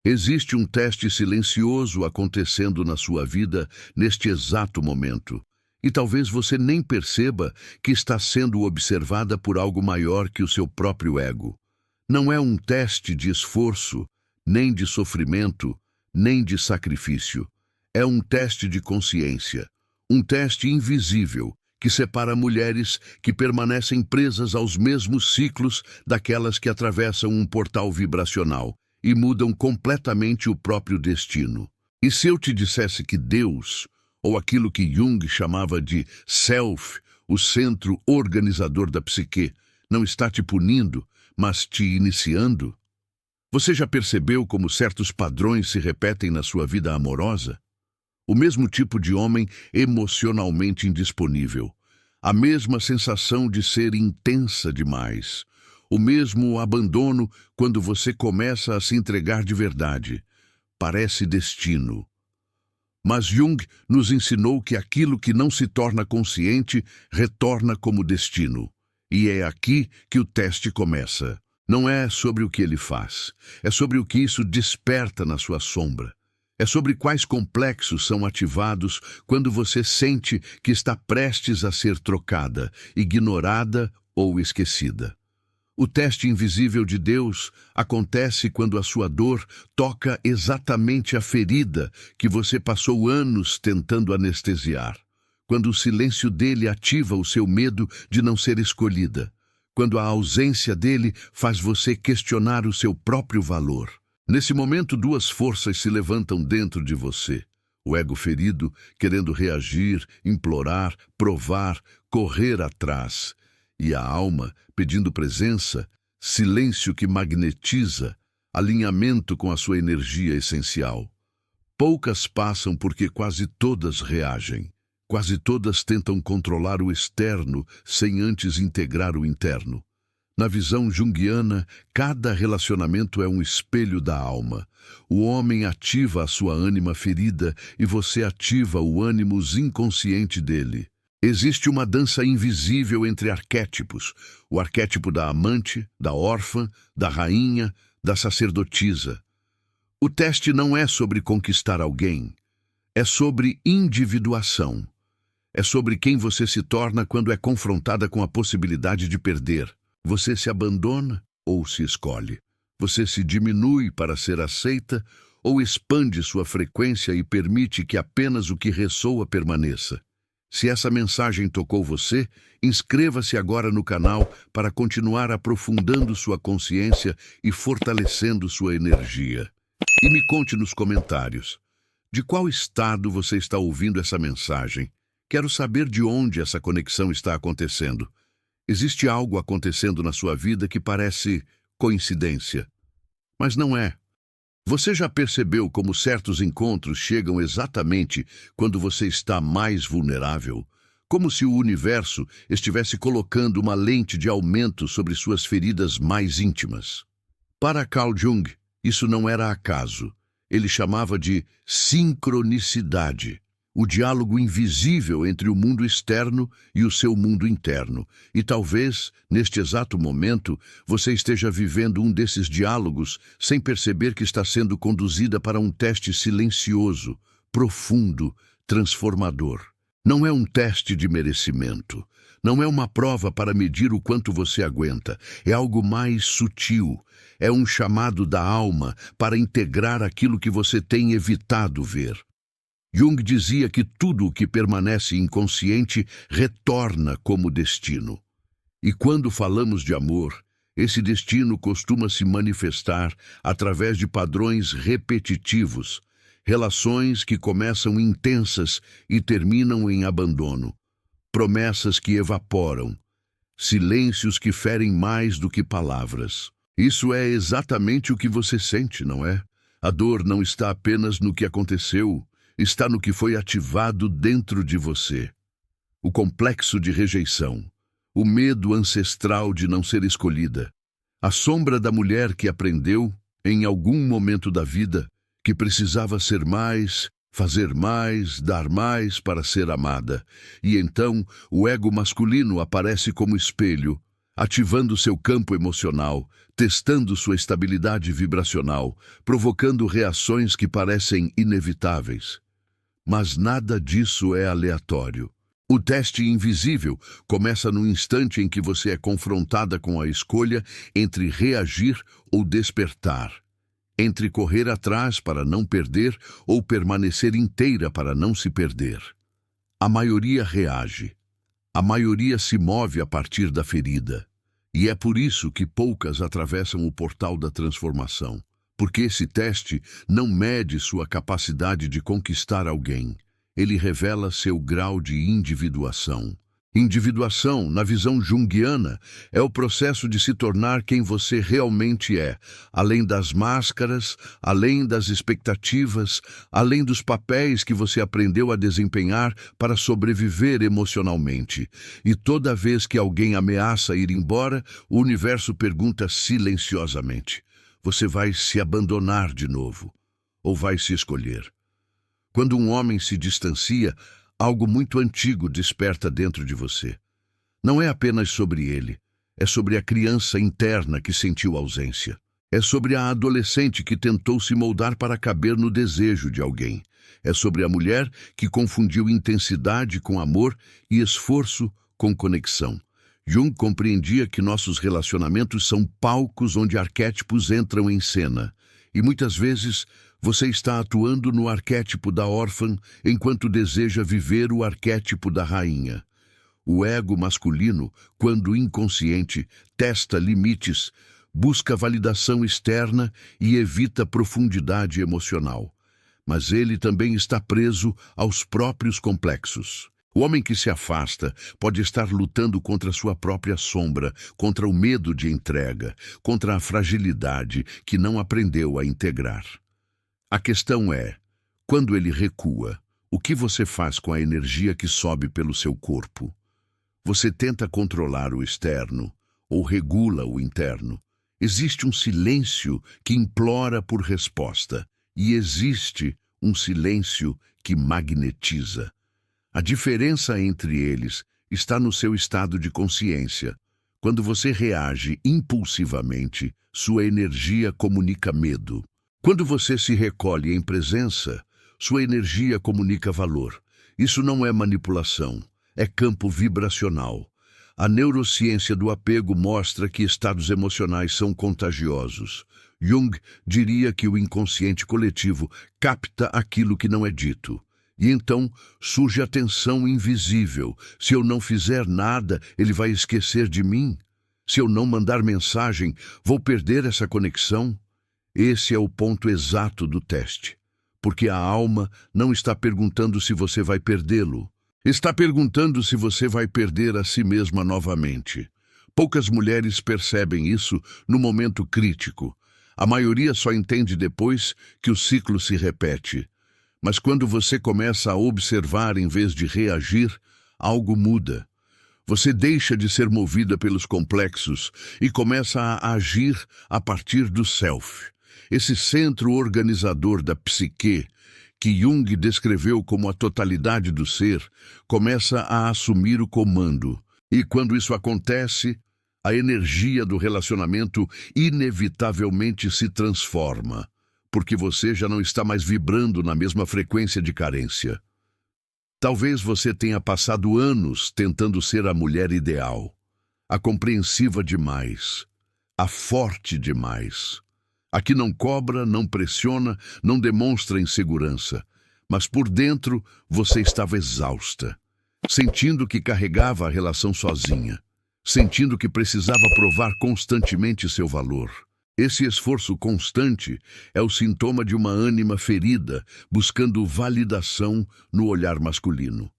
Existe um teste silencioso acontecendo na sua vida neste exato momento. E talvez você nem perceba que está sendo observada por algo maior que o seu próprio ego. Não é um teste de esforço, nem de sofrimento, nem de sacrifício. É um teste de consciência, um teste invisível que separa mulheres que permanecem presas aos mesmos ciclos daquelas que atravessam um portal vibracional e mudam completamente o próprio destino. E se eu te dissesse que Deus, ou aquilo que Jung chamava de Self, o centro organizador da psique, não está te punindo, mas te iniciando? Você já percebeu como certos padrões se repetem na sua vida amorosa? O mesmo tipo de homem emocionalmente indisponível, a mesma sensação de ser intensa demais, o mesmo abandono quando você começa a se entregar de verdade. Parece destino. Mas Jung nos ensinou que aquilo que não se torna consciente retorna como destino. E é aqui que o teste começa. Não é sobre o que ele faz, é sobre o que isso desperta na sua sombra. É sobre quais complexos são ativados quando você sente que está prestes a ser trocada, ignorada ou esquecida. O teste invisível de Deus acontece quando a sua dor toca exatamente a ferida que você passou anos tentando anestesiar. Quando o silêncio dele ativa o seu medo de não ser escolhida. Quando a ausência dele faz você questionar o seu próprio valor. Nesse momento, duas forças se levantam dentro de você. O ego ferido, querendo reagir, implorar, provar, correr atrás. E a alma, pedindo presença, silêncio que magnetiza, alinhamento com a sua energia essencial. Poucas passam porque quase todas reagem. Quase todas tentam controlar o externo sem antes integrar o interno. Na visão junguiana, cada relacionamento é um espelho da alma. O homem ativa a sua ânima ferida e você ativa o ânimos inconsciente dele. Existe uma dança invisível entre arquétipos. O arquétipo da amante, da órfã, da rainha, da sacerdotisa. O teste não é sobre conquistar alguém. É sobre individuação. É sobre quem você se torna quando é confrontada com a possibilidade de perder. Você se abandona ou se escolhe? Você se diminui para ser aceita ou expande sua frequência e permite que apenas o que ressoa permaneça? Se essa mensagem tocou você, inscreva-se agora no canal para continuar aprofundando sua consciência e fortalecendo sua energia. E me conte nos comentários, de qual estado você está ouvindo essa mensagem? Quero saber de onde essa conexão está acontecendo. Existe algo acontecendo na sua vida que parece coincidência, mas não é. Você já percebeu como certos encontros chegam exatamente quando você está mais vulnerável? Como se o universo estivesse colocando uma lente de aumento sobre suas feridas mais íntimas. Para Carl Jung, isso não era acaso. Ele chamava de sincronicidade. O diálogo invisível entre o mundo externo e o seu mundo interno. E talvez, neste exato momento, você esteja vivendo um desses diálogos sem perceber que está sendo conduzida para um teste silencioso, profundo, transformador. Não é um teste de merecimento. Não é uma prova para medir o quanto você aguenta. É algo mais sutil. É um chamado da alma para integrar aquilo que você tem evitado ver. Jung dizia que tudo o que permanece inconsciente retorna como destino. E quando falamos de amor, esse destino costuma se manifestar através de padrões repetitivos, relações que começam intensas e terminam em abandono, promessas que evaporam, silêncios que ferem mais do que palavras. Isso é exatamente o que você sente, não é? A dor não está apenas no que aconteceu, está no que foi ativado dentro de você. O complexo de rejeição, o medo ancestral de não ser escolhida, a sombra da mulher que aprendeu, em algum momento da vida, que precisava ser mais, fazer mais, dar mais para ser amada. E então o ego masculino aparece como espelho, ativando seu campo emocional, testando sua estabilidade vibracional, provocando reações que parecem inevitáveis. Mas nada disso é aleatório. O teste invisível começa no instante em que você é confrontada com a escolha entre reagir ou despertar, entre correr atrás para não perder ou permanecer inteira para não se perder. A maioria reage. A maioria se move a partir da ferida. E é por isso que poucas atravessam o portal da transformação. Porque esse teste não mede sua capacidade de conquistar alguém. Ele revela seu grau de individuação. Individuação, na visão junguiana, é o processo de se tornar quem você realmente é, além das máscaras, além das expectativas, além dos papéis que você aprendeu a desempenhar para sobreviver emocionalmente. E toda vez que alguém ameaça ir embora, o universo pergunta silenciosamente: você vai se abandonar de novo? Ou vai se escolher? Quando um homem se distancia, algo muito antigo desperta dentro de você. Não é apenas sobre ele, é sobre a criança interna que sentiu ausência. É sobre a adolescente que tentou se moldar para caber no desejo de alguém. É sobre a mulher que confundiu intensidade com amor e esforço com conexão. Jung compreendia que nossos relacionamentos são palcos onde arquétipos entram em cena. E muitas vezes você está atuando no arquétipo da órfã enquanto deseja viver o arquétipo da rainha. O ego masculino, quando inconsciente, testa limites, busca validação externa e evita profundidade emocional. Mas ele também está preso aos próprios complexos. O homem que se afasta pode estar lutando contra sua própria sombra, contra o medo de entrega, contra a fragilidade que não aprendeu a integrar. A questão é, quando ele recua, o que você faz com a energia que sobe pelo seu corpo? Você tenta controlar o externo ou regula o interno? Existe um silêncio que implora por resposta e existe um silêncio que magnetiza. A diferença entre eles está no seu estado de consciência. Quando você reage impulsivamente, sua energia comunica medo. Quando você se recolhe em presença, sua energia comunica valor. Isso não é manipulação, é campo vibracional. A neurociência do apego mostra que estados emocionais são contagiosos. Jung diria que o inconsciente coletivo capta aquilo que não é dito. E então surge a tensão invisível. Se eu não fizer nada, ele vai esquecer de mim? Se eu não mandar mensagem, vou perder essa conexão? Esse é o ponto exato do teste. Porque a alma não está perguntando se você vai perdê-lo. Está perguntando se você vai perder a si mesma novamente. Poucas mulheres percebem isso no momento crítico. A maioria só entende depois que o ciclo se repete. Mas quando você começa a observar em vez de reagir, algo muda. Você deixa de ser movida pelos complexos e começa a agir a partir do self. Esse centro organizador da psique, que Jung descreveu como a totalidade do ser, começa a assumir o comando. E quando isso acontece, a energia do relacionamento inevitavelmente se transforma, porque você já não está mais vibrando na mesma frequência de carência. Talvez você tenha passado anos tentando ser a mulher ideal, a compreensiva demais, a forte demais, a que não cobra, não pressiona, não demonstra insegurança, mas por dentro você estava exausta, sentindo que carregava a relação sozinha, sentindo que precisava provar constantemente seu valor. Esse esforço constante é o sintoma de uma ânima ferida, buscando validação no olhar masculino.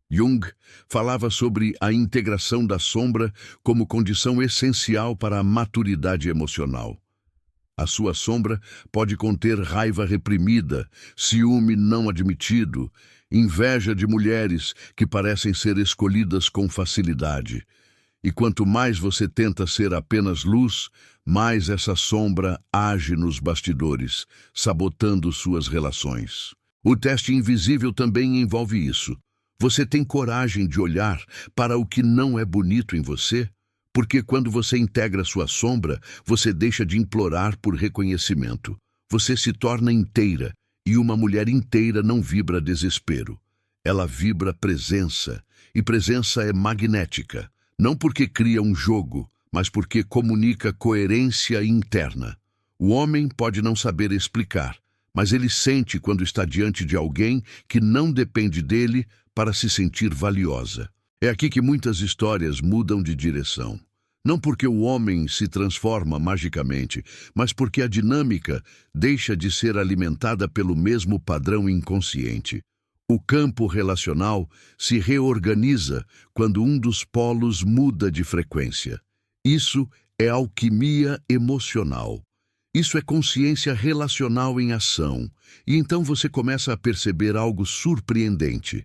Jung falava sobre a integração da sombra como condição essencial para a maturidade emocional. A sua sombra pode conter raiva reprimida, ciúme não admitido, inveja de mulheres que parecem ser escolhidas com facilidade. E quanto mais você tenta ser apenas luz, mais essa sombra age nos bastidores, sabotando suas relações. O teste invisível também envolve isso. Você tem coragem de olhar para o que não é bonito em você? Porque quando você integra sua sombra, você deixa de implorar por reconhecimento. Você se torna inteira, e uma mulher inteira não vibra desespero. Ela vibra presença, e presença é magnética, não porque cria um jogo, mas porque comunica coerência interna. O homem pode não saber explicar, mas ele sente quando está diante de alguém que não depende dele para se sentir valiosa. É aqui que muitas histórias mudam de direção. Não porque o homem se transforma magicamente, mas porque a dinâmica deixa de ser alimentada pelo mesmo padrão inconsciente. O campo relacional se reorganiza quando um dos polos muda de frequência. Isso é alquimia emocional. Isso é consciência relacional em ação. E então você começa a perceber algo surpreendente.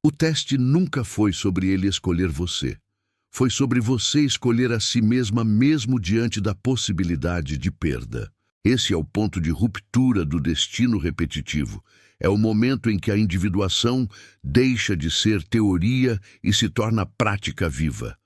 O teste nunca foi sobre ele escolher você. Foi sobre você escolher a si mesma mesmo diante da possibilidade de perda. Esse é o ponto de ruptura do destino repetitivo. É o momento em que a individuação deixa de ser teoria e se torna prática viva.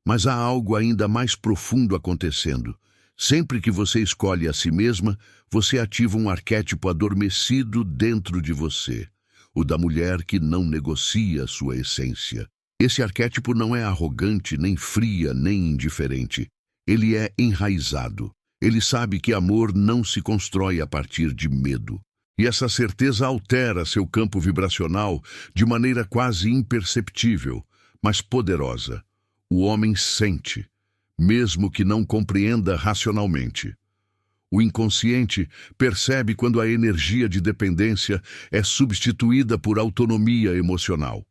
Mas há algo ainda mais profundo acontecendo. Sempre que você escolhe a si mesma, você ativa um arquétipo adormecido dentro de você. O da mulher que não negocia sua essência. Esse arquétipo não é arrogante, nem fria, nem indiferente. Ele é enraizado. Ele sabe que amor não se constrói a partir de medo. E essa certeza altera seu campo vibracional de maneira quase imperceptível, mas poderosa. O homem sente, mesmo que não compreenda racionalmente. O inconsciente percebe quando a energia de dependência é substituída por autonomia emocional.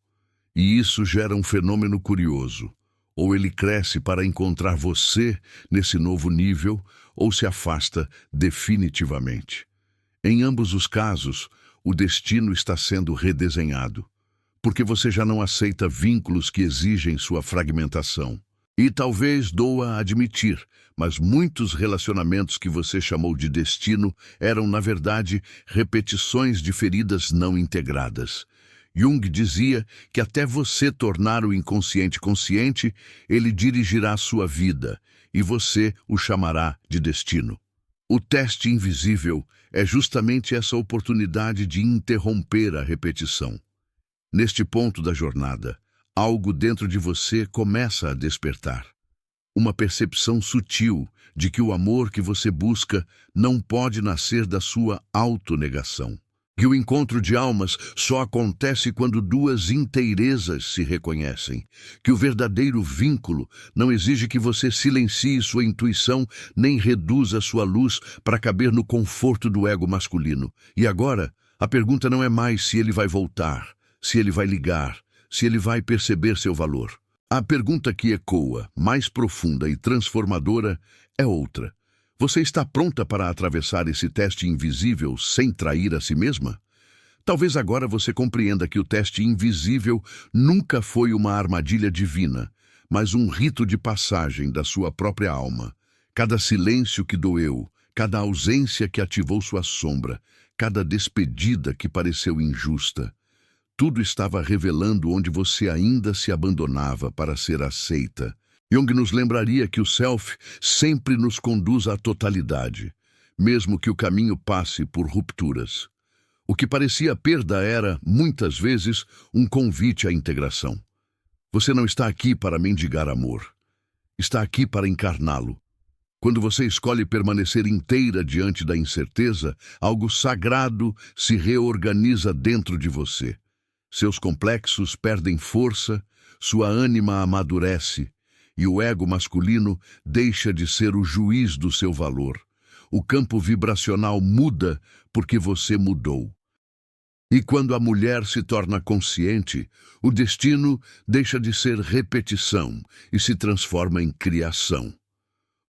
E isso gera um fenômeno curioso. Ou ele cresce para encontrar você nesse novo nível, ou se afasta definitivamente. Em ambos os casos, o destino está sendo redesenhado, porque você já não aceita vínculos que exigem sua fragmentação. E talvez doa admitir, mas muitos relacionamentos que você chamou de destino eram, na verdade, repetições de feridas não integradas. Jung dizia que até você tornar o inconsciente consciente, ele dirigirá a sua vida, e você o chamará de destino. O teste invisível é justamente essa oportunidade de interromper a repetição. Neste ponto da jornada, algo dentro de você começa a despertar. Uma percepção sutil de que o amor que você busca não pode nascer da sua autonegação. Que o encontro de almas só acontece quando duas inteirezas se reconhecem. Que o verdadeiro vínculo não exige que você silencie sua intuição nem reduza sua luz para caber no conforto do ego masculino. E agora, a pergunta não é mais se ele vai voltar, se ele vai ligar, se ele vai perceber seu valor. A pergunta que ecoa, mais profunda e transformadora, é outra. Você está pronta para atravessar esse teste invisível sem trair a si mesma? Talvez agora você compreenda que o teste invisível nunca foi uma armadilha divina, mas um rito de passagem da sua própria alma. Cada silêncio que doeu, cada ausência que ativou sua sombra, cada despedida que pareceu injusta, tudo estava revelando onde você ainda se abandonava para ser aceita. Jung nos lembraria que o Self sempre nos conduz à totalidade, mesmo que o caminho passe por rupturas. O que parecia perda era, muitas vezes, um convite à integração. Você não está aqui para mendigar amor. Está aqui para encarná-lo. Quando você escolhe permanecer inteira diante da incerteza, algo sagrado se reorganiza dentro de você. Seus complexos perdem força, sua ânima amadurece, e o ego masculino deixa de ser o juiz do seu valor. O campo vibracional muda porque você mudou. E quando a mulher se torna consciente, o destino deixa de ser repetição e se transforma em criação.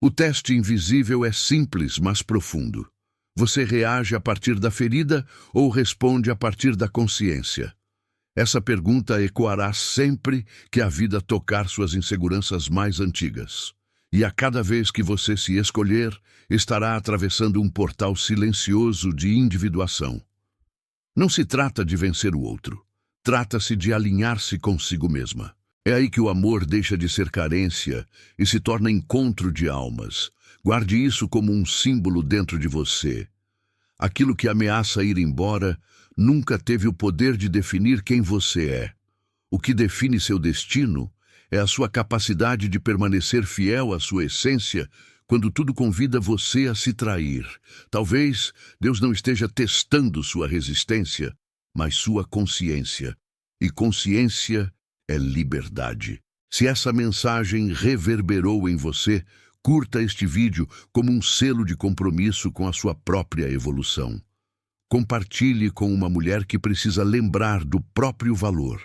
O teste invisível é simples, mas profundo. Você reage a partir da ferida ou responde a partir da consciência? Essa pergunta ecoará sempre que a vida tocar suas inseguranças mais antigas. E a cada vez que você se escolher, estará atravessando um portal silencioso de individuação. Não se trata de vencer o outro. Trata-se de alinhar-se consigo mesma. É aí que o amor deixa de ser carência e se torna encontro de almas. Guarde isso como um símbolo dentro de você. Aquilo que ameaça ir embora nunca teve o poder de definir quem você é. O que define seu destino é a sua capacidade de permanecer fiel à sua essência quando tudo convida você a se trair. Talvez Deus não esteja testando sua resistência, mas sua consciência. E consciência é liberdade. Se essa mensagem reverberou em você, curta este vídeo como um selo de compromisso com a sua própria evolução. Compartilhe com uma mulher que precisa lembrar do próprio valor.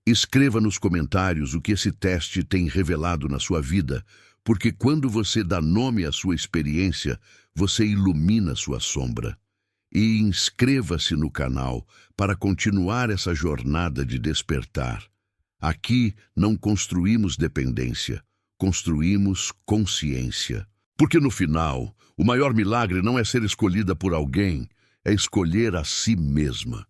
Escreva nos comentários o que esse teste tem revelado na sua vida, porque quando você dá nome à sua experiência, você ilumina sua sombra. E inscreva-se no canal para continuar essa jornada de despertar. Aqui não construímos dependência, construímos consciência. Porque no final, o maior milagre não é ser escolhida por alguém, é escolher a si mesma.